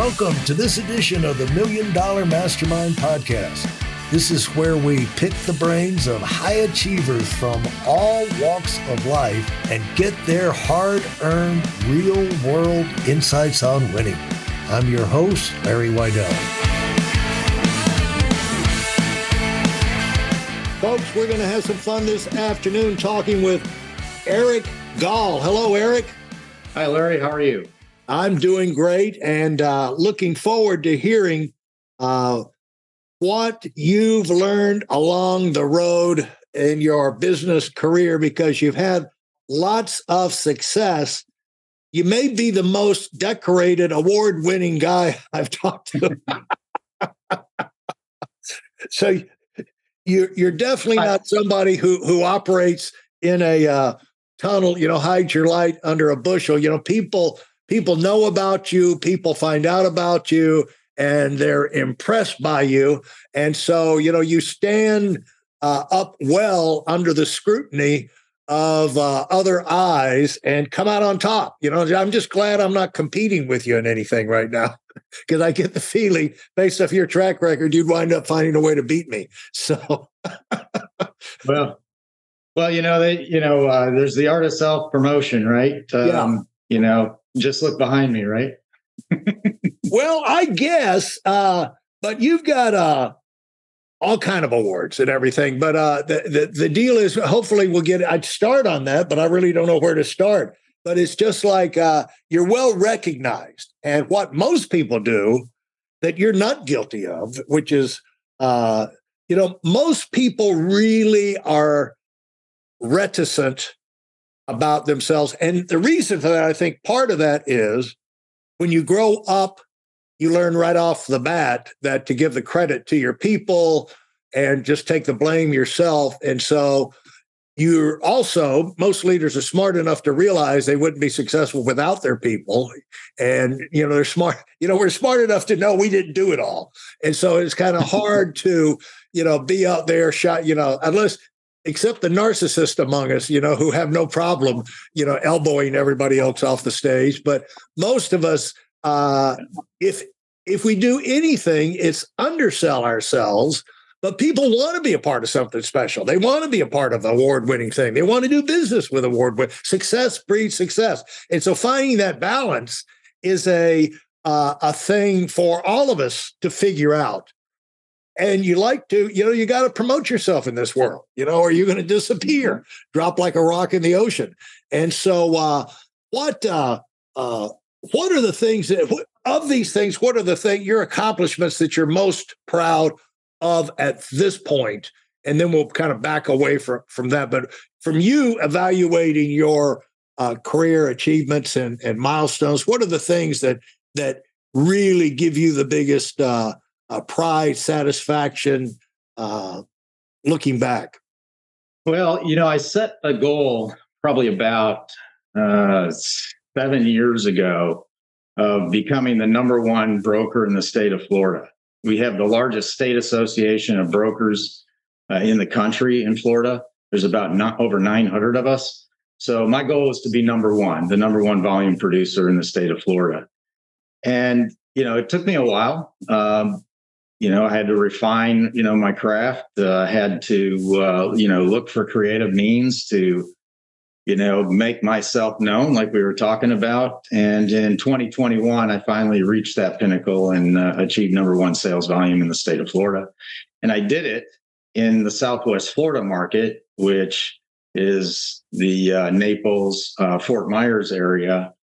Welcome to this edition of the Million Dollar Mastermind podcast. This is where we pick the brains of high achievers from all walks of life and get their hard-earned, real-world insights on winning. I'm your host, Larry Weidel. Folks, we're going to have some fun this afternoon talking with Eric Gall. Hello, Eric. Hi, Larry. How are you? I'm doing great and looking forward to hearing what you've learned along the road in your business career, because you've had lots of success. You may be the most decorated, award-winning guy I've talked to. So you're definitely not somebody who operates in a tunnel, hides your light under a bushel. People know about you, people find out about you, and they're impressed by you. And so, you stand up well under the scrutiny of other eyes and come out on top. I'm just glad I'm not competing with you in anything right now, because I get the feeling, based off your track record, you'd wind up finding a way to beat me. So, well, there's the art of self-promotion, right? Just look behind me, right? Well, I guess, but you've got all kind of awards and everything. But the deal is, hopefully I'd start on that, but I really don't know where to start. But it's just like you're well recognized. And what most people do that you're not guilty of, which is, most people really are reticent about themselves. And the reason for that, I think part of that is when you grow up, you learn right off the bat that to give the credit to your people and just take the blame yourself. And so most leaders are smart enough to realize they wouldn't be successful without their people. And, they're smart, we're smart enough to know we didn't do it all. And so it's kind of hard to, be out there except the narcissist among us, who have no problem, elbowing everybody else off the stage. But most of us, if we do anything, it's undersell ourselves. But people want to be a part of something special. They want to be a part of the award-winning thing. They want to do business with award-winning. Success breeds success. And so finding that balance is a thing for all of us to figure out. And you like to, you got to promote yourself in this world, or you're going to disappear, drop like a rock in the ocean. And so what are the things what are the your accomplishments that you're most proud of at this point? And then we'll kind of back away from that. But from you evaluating your career achievements and milestones, what are the things that really give you the biggest pride, satisfaction, looking back? Well, I set a goal probably about 7 years ago of becoming the number one broker in the state of Florida. We have the largest state association of brokers in the country in Florida. There's about over 900 of us. So my goal is to be the number one volume producer in the state of Florida. And, it took me a while. I had to refine, my craft. I had to, look for creative means to, make myself known, like we were talking about. And in 2021, I finally reached that pinnacle and achieved number one sales volume in the state of Florida. And I did it in the Southwest Florida market, which is the Naples, Fort Myers area.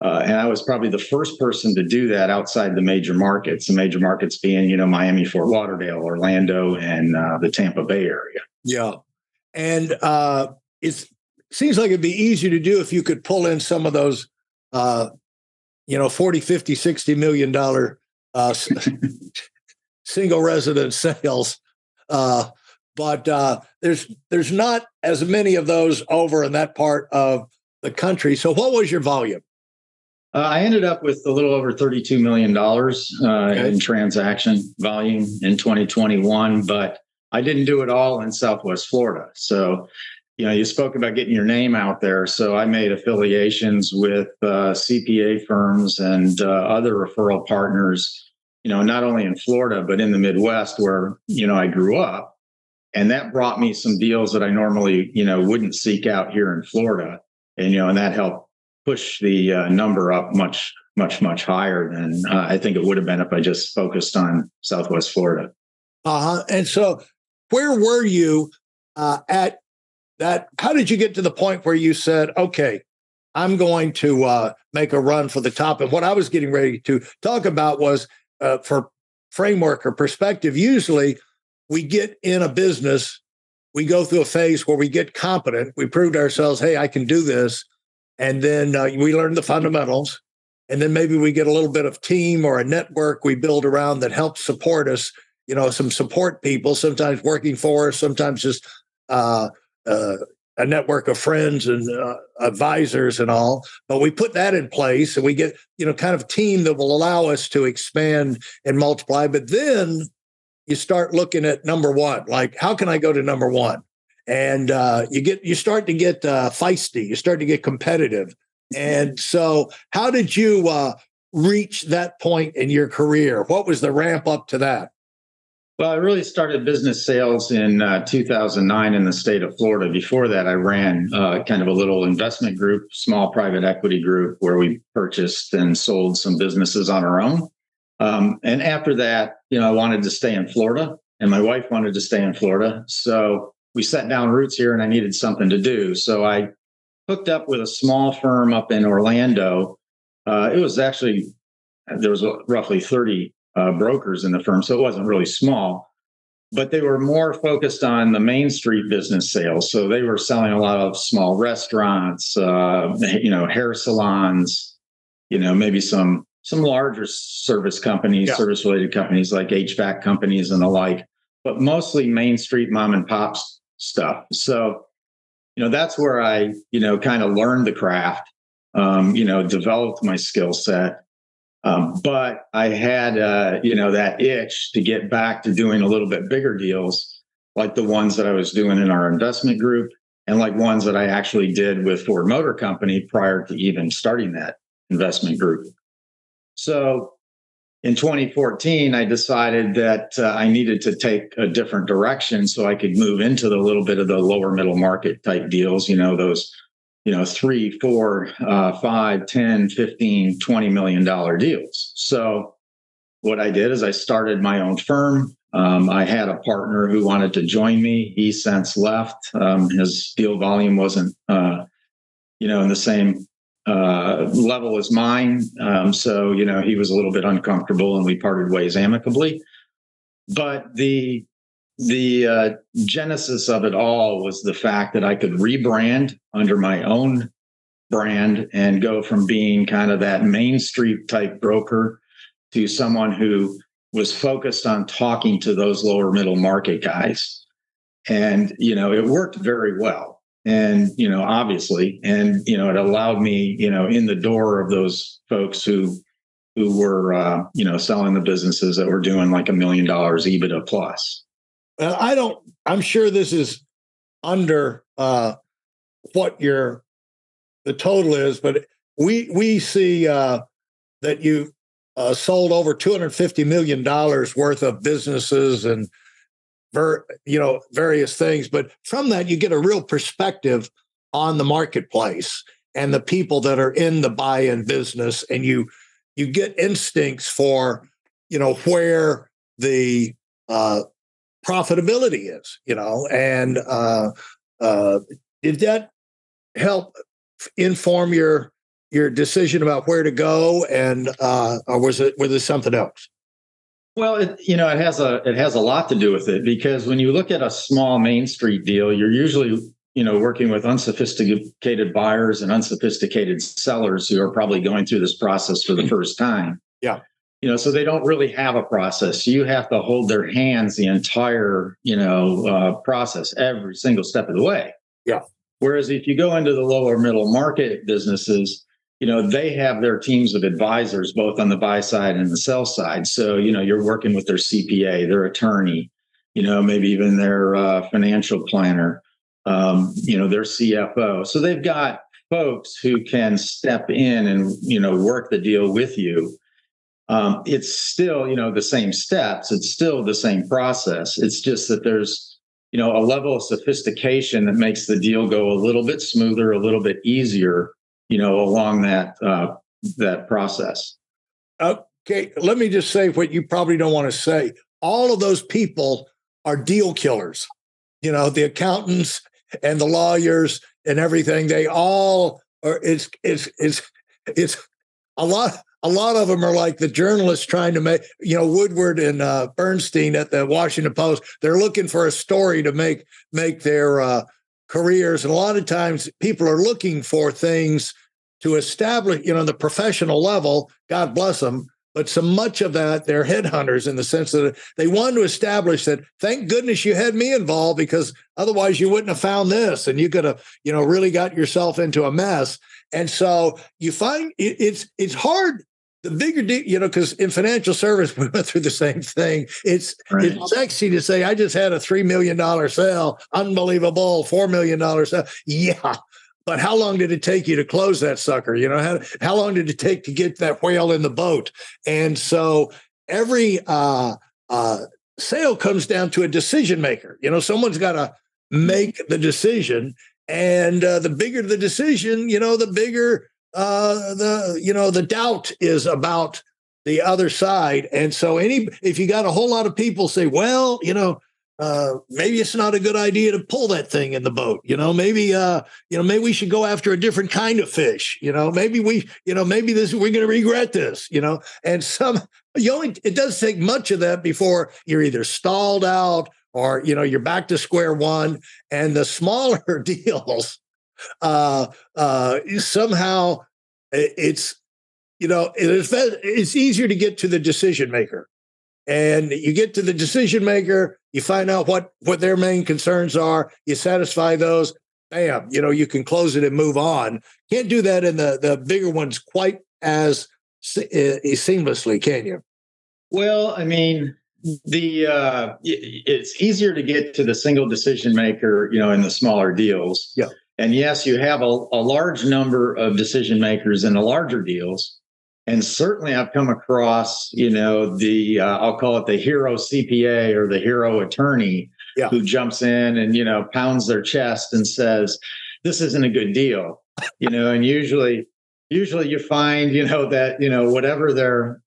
And I was probably the first person to do that outside the major markets being, Miami, Fort Lauderdale, Orlando, and the Tampa Bay area. Yeah. And it seems like it'd be easy to do if you could pull in some of those, 40, 50, $60 million single resident sales. But there's not as many of those over in that part of the country. So what was your volume? I ended up with a little over $32 million in transaction volume in 2021, but I didn't do it all in Southwest Florida. So, you spoke about getting your name out there. So I made affiliations with CPA firms and other referral partners, not only in Florida, but in the Midwest where, I grew up. And that brought me some deals that I normally, wouldn't seek out here in Florida. And that helped push the number up much, much, much higher than I think it would have been if I just focused on Southwest Florida. And so where were you at that? How did you get to the point where you said, okay, I'm going to make a run for the top? And what I was getting ready to talk about was for framework or perspective, usually we get in a business, we go through a phase where we get competent, we proved ourselves, hey, I can do this. And then we learn the fundamentals. And then maybe we get a little bit of team or a network we build around that helps support us, some support people, sometimes working for us, sometimes just a network of friends and advisors and all. But we put that in place and we get, kind of a team that will allow us to expand and multiply. But then you start looking at number one, like, how can I go to number one? And you start to get feisty, you start to get competitive. And so how did you reach that point in your career? What was the ramp up to that? Well, I really started business sales in 2009 in the state of Florida. Before that, I ran kind of a little investment group, small private equity group, where we purchased and sold some businesses on our own. And after that, I wanted to stay in Florida, and my wife wanted to stay in Florida. So we set down roots here, and I needed something to do. So I hooked up with a small firm up in Orlando. It was actually, there was roughly 30 brokers in the firm, so it wasn't really small, but they were more focused on the Main Street business sales. So they were selling a lot of small restaurants, hair salons, maybe some larger service companies, service-related companies like HVAC companies and the like, but mostly Main Street mom and pop stuff. So, that's where I, kind of learned the craft, developed my skill set. But I had, that itch to get back to doing a little bit bigger deals, like the ones that I was doing in our investment group and like ones that I actually did with Ford Motor Company prior to even starting that investment group. So in 2014, I decided that I needed to take a different direction so I could move into the little bit of the lower middle market type deals, those, $3, $4, $5, $10, $15, $20 million deals. So what I did is I started my own firm. I had a partner who wanted to join me. He since left. His deal volume wasn't, in the same level as mine. So, he was a little bit uncomfortable and we parted ways amicably. But the genesis of it all was the fact that I could rebrand under my own brand and go from being kind of that Main Street type broker to someone who was focused on talking to those lower middle market guys. And, it worked very well. And, obviously, and, it allowed me, in the door of those folks who were, selling the businesses that were doing like $1 million EBITDA plus. Well, I'm sure this is under what the total is, but we see that you sold over $250 million worth of businesses and various things. But from that, you get a real perspective on the marketplace and the people that are in the buy-in business, and you get instincts for where the profitability is, and did that help inform your decision about where to go, and or was there something else? Well, it has a lot to do with it, because when you look at a small Main Street deal, you're usually working with unsophisticated buyers and unsophisticated sellers who are probably going through this process for the first time. Yeah. So they don't really have a process. You have to hold their hands the entire, process, every single step of the way. Yeah. Whereas if you go into the lower middle market businesses, they have their teams of advisors, both on the buy side and the sell side. So, you're working with their CPA, their attorney, maybe even their financial planner. their CFO. So they've got folks who can step in and, work the deal with you. It's still, the same steps. It's still the same process. It's just that there's, a level of sophistication that makes the deal go a little bit smoother, a little bit easier, along that process. Okay, let me just say what you probably don't want to say. All of those people are deal killers. The accountants and the lawyers and everything. They all are. It's a lot. A lot of them are like the journalists trying to make, Woodward and Bernstein at the Washington Post. They're looking for a story to make their careers. And a lot of times people are looking for things to establish, the professional level, God bless them. But so much of that, they're headhunters in the sense that they want to establish that, thank goodness you had me involved, because otherwise you wouldn't have found this and you could have, really got yourself into a mess. And so you find it's hard. The bigger deal, because in financial service, we went through the same thing. It's sexy to say, I just had a $3 million sale. Unbelievable. $4 million sale. Yeah. But how long did it take you to close that sucker? How long did it take to get that whale in the boat? And so every sale comes down to a decision maker. Someone's got to make the decision. And the bigger the decision, the bigger the doubt is about the other side. And so if you got a whole lot of people say, well, maybe it's not a good idea to pull that thing in the boat. Maybe we should go after a different kind of fish. Maybe we're going to regret this. And it does take much of that before you're either stalled out or you're back to square one. And the smaller deals, somehow it's easier to get to the decision maker. And you get to the decision maker, you find out what their main concerns are, you satisfy those, bam, you can close it and move on. Can't do that in the bigger ones quite as seamlessly, can you? Well, I mean, it's easier to get to the single decision maker, in the smaller deals. Yeah. And yes, you have a large number of decision makers in the larger deals. And certainly I've come across, I'll call it the hero CPA or the hero attorney who jumps in and, pounds their chest and says, this isn't a good deal, and usually you find, that, whatever their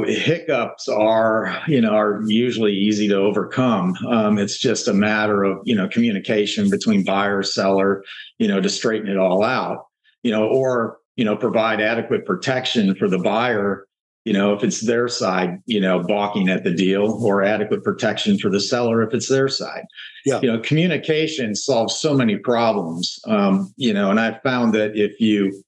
hiccups are usually easy to overcome. It's just a matter of, communication between buyer, seller, to straighten it all out, or provide adequate protection for the buyer, if it's their side, balking at the deal, or adequate protection for the seller if it's their side. Yeah. Communication solves so many problems, and I found that if you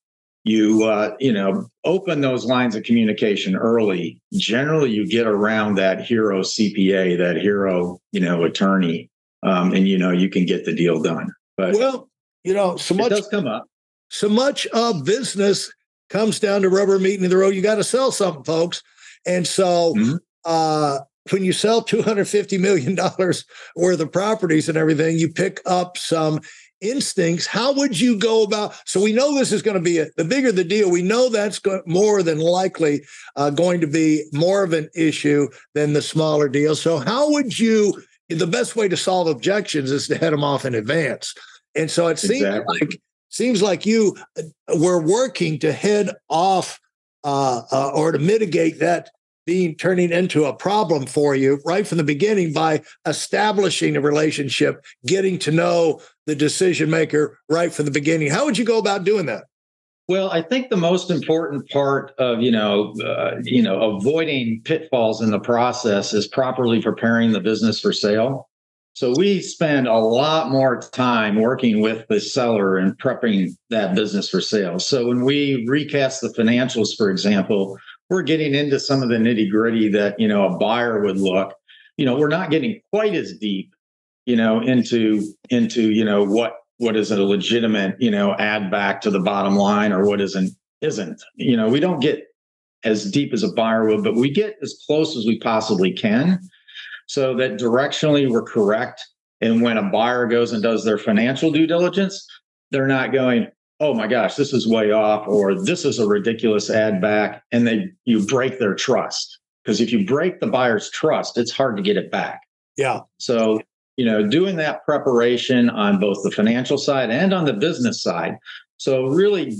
open those lines of communication early, generally you get around that hero CPA, that hero, attorney, and, you can get the deal done. But so much it does come up. So much of business comes down to rubber meeting the road. You got to sell something, folks. And so when you sell $250 million worth of properties and everything, you pick up some instincts. How would you go about? So we know this is going to be the bigger the deal. We know that's more than likely going to be more of an issue than the smaller deal. So how would you, the best way to solve objections is to head them off in advance. And so it seems like you were working to head off or to mitigate that turning into a problem for you right from the beginning by establishing a relationship, getting to know the decision maker right from the beginning. How would you go about doing that? Well, I think the most important part of, avoiding pitfalls in the process is properly preparing the business for sale. So we spend a lot more time working with the seller and prepping that business for sale. So when we recast the financials, for example, we're getting into some of the nitty gritty that, a buyer would look, we're not getting quite as deep, into what is a legitimate, add back to the bottom line or what isn't. We don't get as deep as a buyer would, but we get as close as we possibly can, so that directionally we're correct, And when a buyer goes and does their financial due diligence, they're not going, oh my gosh, this is way off, or this is a ridiculous add back. And you break their trust. Because if you break the buyer's trust, it's hard to get it back. Yeah. So, doing that preparation on both the financial side and on the business side. So really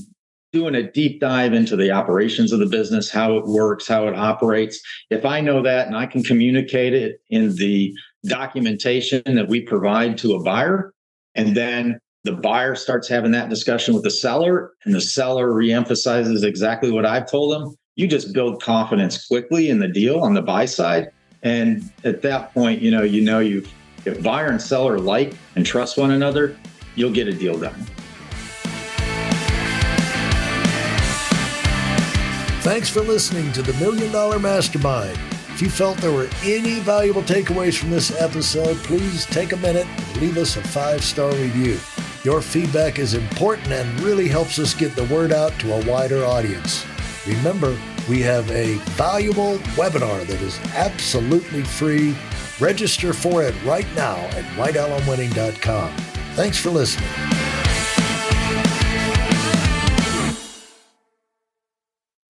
doing a deep dive into the operations of the business, how it works, how it operates. If I know that and I can communicate it in the documentation that we provide to a buyer, and then the buyer starts having that discussion with the seller, and the seller reemphasizes exactly what I've told them, you just build confidence quickly in the deal on the buy side. And at that point, if buyer and seller like and trust one another, you'll get a deal done. Thanks for listening to the Million Dollar Mastermind. If you felt there were any valuable takeaways from this episode, please take a minute and leave us a 5-star review. Your feedback is important and really helps us get the word out to a wider audience. Remember, we have a valuable webinar that is absolutely free. Register for it right now at WeidelOnWinning.com. Thanks for listening.